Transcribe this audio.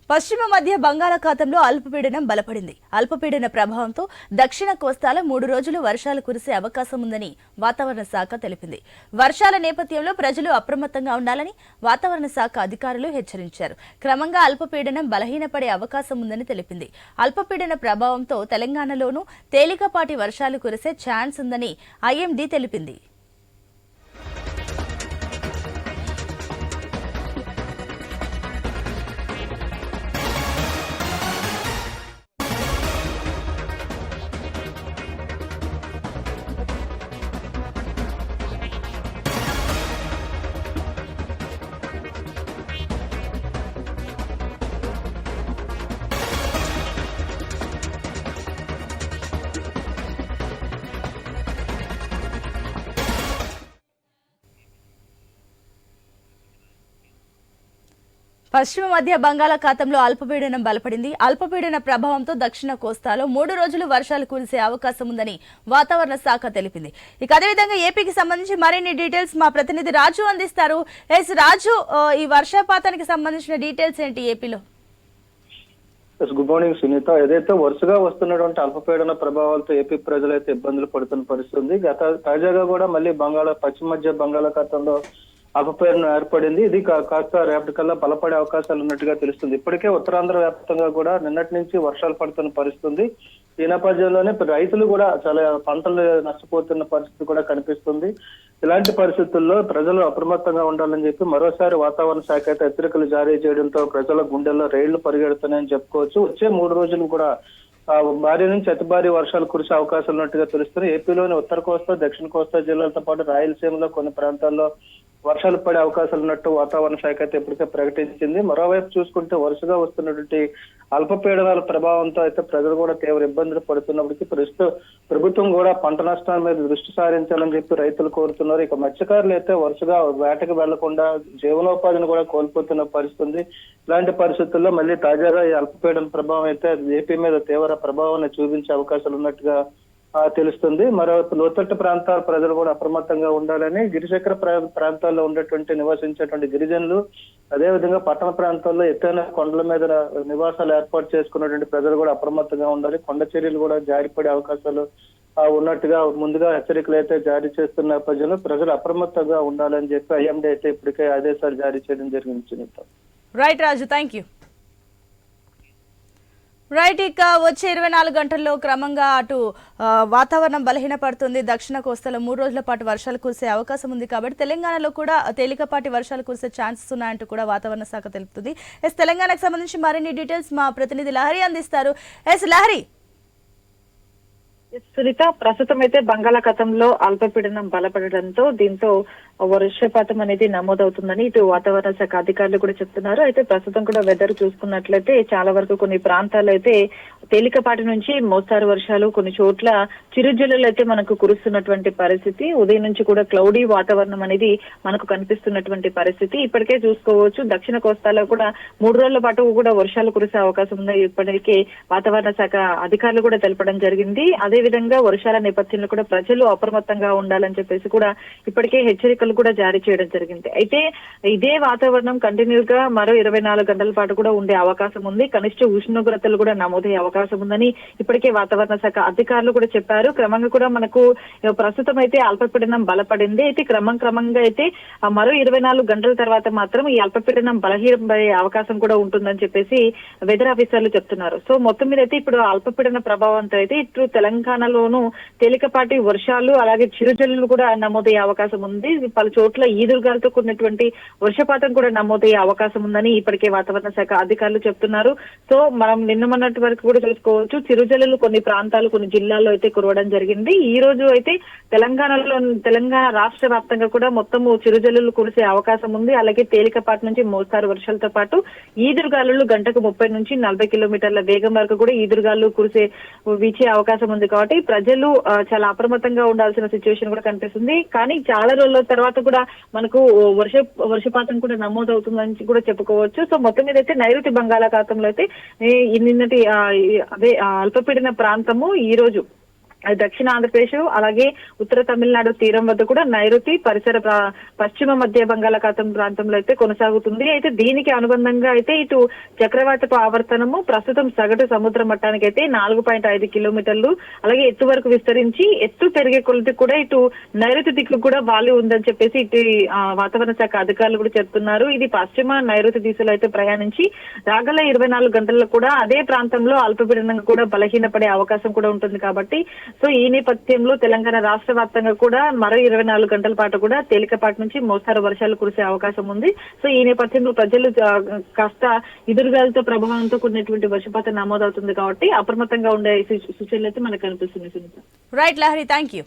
పశ్చిమ మధ్య బంగాళాఖాతంలో అల్పపీడనం బలపడింది. అల్పపీడన ప్రభావంతో దక్షిణ కోస్తాలో 3 రోజులు వర్షాలు కురిసే అవకాశం ఉందని వాతావరణ శాఖ తెలిపింది. వర్షాల నేపథ్యంలో ప్రజలు అప్రమత్తంగా ఉండాలని వాతావరణ శాఖ అధికారులు హెచ్చరించారు. క్రమంగా అల్పపీడనం బలహీనపడే అవకాశం ఉందని తెలిపింది. అల్పపీడన ప్రభావంతో తెలంగాణలోనూ తేలికపాటి వర్షాలు కురిసే ఛాన్స్ ఉందని ఐఎండీ తెలిపింది. పశ్చిమ మధ్య బంగాళాఖాతంలో అల్పపీడనం బలపడింది. అల్పపీడన ప్రభావంతో దక్షిణ కోస్తాలో 3 రోజులు వర్షాలు కురిసే అవకాశం ఉందని వాతావరణ శాఖ తెలిపింది. ఇక అదేవిధంగా ఏపీకి సంబంధించి మరిన్ని డీటెయిల్స్ మా ప్రతినిధి రాజు అందిస్తారు. రాజు, ఈ వర్షపాతానికి సంబంధించిన డీటెయిల్స్ ఏంటి ఏపీలో? Good morning Sunita. ఏదైతే వరుసగా వస్తున్నటువంటి అల్పపీడన ప్రభావాలతో ఏపీ ప్రజలైతే ఇబ్బందులు పడుతున్న పరిస్థితి. తాజాగా కూడా మళ్ళీ పశ్చిమ మధ్య బంగాళాఖాతంలో అల్పపీడనం ఏర్పడింది. ఇది కాస్త రేపటికల్లా బలపడే అవకాశాలు ఉన్నట్టుగా తెలుస్తుంది. ఇప్పటికే ఉత్తరాంధ్ర వ్యాప్తంగా కూడా నిన్నటి నుంచి వర్షాలు పడుతున్న పరిస్థితి. ఈ నేపథ్యంలోనే రైతులు కూడా చాలా పంటలు నష్టపోతున్న పరిస్థితి కూడా కనిపిస్తుంది. ఇలాంటి పరిస్థితుల్లో ప్రజలు అప్రమత్తంగా ఉండాలని చెప్పి మరోసారి వాతావరణ శాఖ అయితే హెచ్చరికలు జారీ చేయడంతో ప్రజల గుండెల్లో రైళ్లు పరిగెడుతున్నాయని చెప్పుకోవచ్చు. వచ్చే 3 రోజులు కూడా భారీ నుంచి అతి భారీ వర్షాలు కురిసే అవకాశాలు ఉన్నట్టుగా తెలుస్తున్నాయి. ఏపీలోని ఉత్తర కోస్తా, దక్షిణ కోస్తా జిల్లాలతో పాటు రాయలసీమలో కొన్ని ప్రాంతాల్లో వర్షాలు పడే అవకాశాలు ఉన్నట్టు వాతావరణ శాఖ అయితే ఇప్పటికే ప్రకటించింది. మరోవైపు చూసుకుంటే వరుసగా వస్తున్నటువంటి అల్పపీడనాల ప్రభావంతో అయితే ప్రజలు కూడా తీవ్ర ఇబ్బందులు పడుతున్నప్పటికీ ప్రభుత్వం కూడా పంట నష్టాల మీద దృష్టి సారించాలని చెప్పి రైతులు కోరుతున్నారు. ఇక మత్స్యకారులు అయితే వరుసగా వేటకు వెళ్లకుండా జీవనోపాధిని కూడా కోల్పోతున్న పరిస్థితి. ఇలాంటి పరిస్థితుల్లో మళ్ళీ తాజాగా ఈ అల్పపీడన ప్రభావం అయితే ఏపీ మీద తీవ్ర ప్రభావాన్ని చూపించే అవకాశాలు ఉన్నట్టుగా తెలుస్తుంది. మరోవైపు లోతట్టు ప్రాంతాల ప్రజలు కూడా అప్రమత్తంగా ఉండాలని, గిరిశిఖర ప్రాంతాల్లో ఉండేటువంటి నివసించేటువంటి గిరిజనులు, అదేవిధంగా పట్టణ ప్రాంతాల్లో ఎత్తైన కొండల మీద నివాసాలు ఏర్పాటు చేసుకున్నటువంటి ప్రజలు కూడా అప్రమత్తంగా ఉండాలి. కొండ చర్యలు కూడా జారిపడే అవకాశాలు ఉన్నట్టుగా ముందుగా హెచ్చరికలు అయితే జారీ చేస్తున్న నేపథ్యంలో ప్రజలు అప్రమత్తంగా ఉండాలని చెప్పి ఐఎండీ అయితే ఇప్పటికే ఆదేశాలు జారీ చేయడం జరిగింది. Right Raju, thank you. Right, ఇక వచ్చే 24 గంటల్లో క్రమంగా అటు వాతావరణం బలహీనపడుతుంది. దక్షిణ కోస్తాలో 3 రోజుల పాటు వర్షాలు కురిసే అవకాశం ఉంది. కాబట్టి తెలంగాణలో కూడా తేలికపాటి వర్షాలు కురిసే ఛాన్సెస్ ఉన్నాయంటూ కూడా వాతావరణ శాఖ తెలుపుతుంది. తెలంగాణకు సంబంధించి మరిన్ని డీటెయిల్స్ మా ప్రతినిధి లహరి అందిస్తారు. లహరి. సునీత, ప్రస్తుతం అయితే బంగాళాఖాతంలో అల్పపీడనం బలపడడంతో దీంతో వర్షపాతం అనేది నమోదవుతుందని ఇటు వాతావరణ శాఖ అధికారులు కూడా చెప్తున్నారు. అయితే ప్రస్తుతం కూడా వెదర్ చూసుకున్నట్లయితే చాలా వరకు కొన్ని ప్రాంతాల్లో అయితే తేలికపాటి నుంచి మోస్తారు వర్షాలు, కొన్ని చోట్ల చిరుజల్లులు అయితే మనకు కురుస్తున్నటువంటి పరిస్థితి. ఉదయం నుంచి కూడా క్లౌడీ వాతావరణం అనేది మనకు కనిపిస్తున్నటువంటి పరిస్థితి. ఇప్పటికే చూసుకోవచ్చు, దక్షిణ కోస్తాలో కూడా 3 రోజుల పాటు కూడా వర్షాలు కురిసే అవకాశం ఉందని ఇప్పటికే వాతావరణ శాఖ అధికారులు కూడా తెలపడం జరిగింది. అదే విధంగా వర్షాల నేపథ్యంలో కూడా ప్రజలు అప్రమత్తంగా ఉండాలని చెప్పేసి కూడా ఇప్పటికే హెచ్చరికలు కూడా జారీ చేయడం జరిగింది. అయితే ఇదే వాతావరణం కంటిన్యూ గా మరో 24 గంటల పాటు కూడా ఉండే అవకాశం ఉంది. కనిష్ట ఉష్ణోగ్రతలు కూడా నమోదయ్యే అవకాశం ఉందని ఇప్పటికే వాతావరణ శాఖ అధికారులు కూడా చెప్పారు. క్రమంగా కూడా మనకు ప్రస్తుతం అయితే అల్పపీడనం బలపడింది. అయితే క్రమంగా అయితే మరో 24 గంటల తర్వాత మాత్రం ఈ అల్పపీడనం బలహీనపడే అవకాశం కూడా ఉంటుందని చెప్పేసి వెదర్ ఆఫీసర్లు చెప్తున్నారు. సో మొత్తం మీద అయితే ఇప్పుడు అల్పపీడన ప్రభావంతో అయితే ఇటు తెలంగాణలోనూ తేలికపాటి వర్షాలు అలాగే చిరుజల్లులు కూడా నమోదయ్యే అవకాశం ఉంది. పలు చోట్ల ఈదురుగాలతో కూడినటువంటి వర్షపాతం కూడా నమోదయ్యే అవకాశం ఉందని ఇప్పటికే వాతావరణ శాఖ అధికారులు చెప్తున్నారు. సో మనం మొన్నటి వరకు కూడా చూసుకోవచ్చు, చిరుజల్లులు కొన్ని ప్రాంతాలు కొన్ని జిల్లాల్లో అయితే కురవడం జరిగింది. ఈ రోజు అయితే తెలంగాణ రాష్ట్ర వ్యాప్తంగా కూడా మొత్తము చిరుజల్లులు కురిసే అవకాశం ఉంది. అలాగే తేలికపాటి నుంచి మోస్తారు వర్షాలతో పాటు ఈదురుగాలులు గంటకు 30 నుంచి 40 కిలోమీటర్ల వేగం వరకు కూడా ఈదురుగాలు వీచే అవకాశం ఉంది. కాబట్టి ప్రజలు చాలా అప్రమత్తంగా ఉండాల్సిన సిచ్యువేషన్ కూడా కనిపిస్తుంది. కానీ చాలా రోజుల తర్వాత కూడా మనకు వర్షపాతం కూడా నమోదవుతుందని కూడా చెప్పుకోవచ్చు. సో మొత్తం మీద అయితే నైరుతి బంగాళాఖాతంలో అయితే నిన్నటి అల్పపీడన ప్రాంతము ఈ రోజు అది దక్షిణ ఆంధ్రప్రదేశ్ అలాగే ఉత్తర తమిళనాడు తీరం వద్ద కూడా నైరుతి పరిసర పశ్చిమ మధ్య బంగాళాఖాతం ప్రాంతంలో అయితే కొనసాగుతుంది. అయితే దీనికి అనుబంధంగా అయితే ఇటు చక్రవాతపు ఆవర్తనము ప్రస్తుతం సగటు సముద్ర మట్టానికి అయితే 4.5 కిలోమీటర్లు అలాగే ఎత్తు వరకు విస్తరించి ఎత్తు పెరిగే కొలది కూడా ఇటు నైరుతి దిక్కు కూడా వాలి ఉందని చెప్పేసి ఇటు వాతావరణ శాఖ అధికారులు కూడా చెప్తున్నారు. ఇది పశ్చిమ నైరుతి దిశలో అయితే ప్రయాణించి రాగల 24 గంటల్లో కూడా అదే ప్రాంతంలో అల్పపీడనంగా కూడా బలహీనపడే అవకాశం కూడా ఉంటుంది. కాబట్టి సో ఈ నేపథ్యంలో తెలంగాణ రాష్ట్ర వ్యాప్తంగా కూడా మరో 24 గంటల పాటు కూడా తేలికపాటి నుంచి మోస్తారు వర్షాలు కురిసే అవకాశం ఉంది. సో ఈ నేపథ్యంలో ప్రజలు కాస్త ఎదురుగాలితో ప్రభావంతో కూడినటువంటి వర్షపాతం నమోదవుతుంది కాబట్టి అప్రమత్తంగా ఉండే సూచనలు అయితే మనకు కనిపిస్తుంది. Right Lahari, thank you.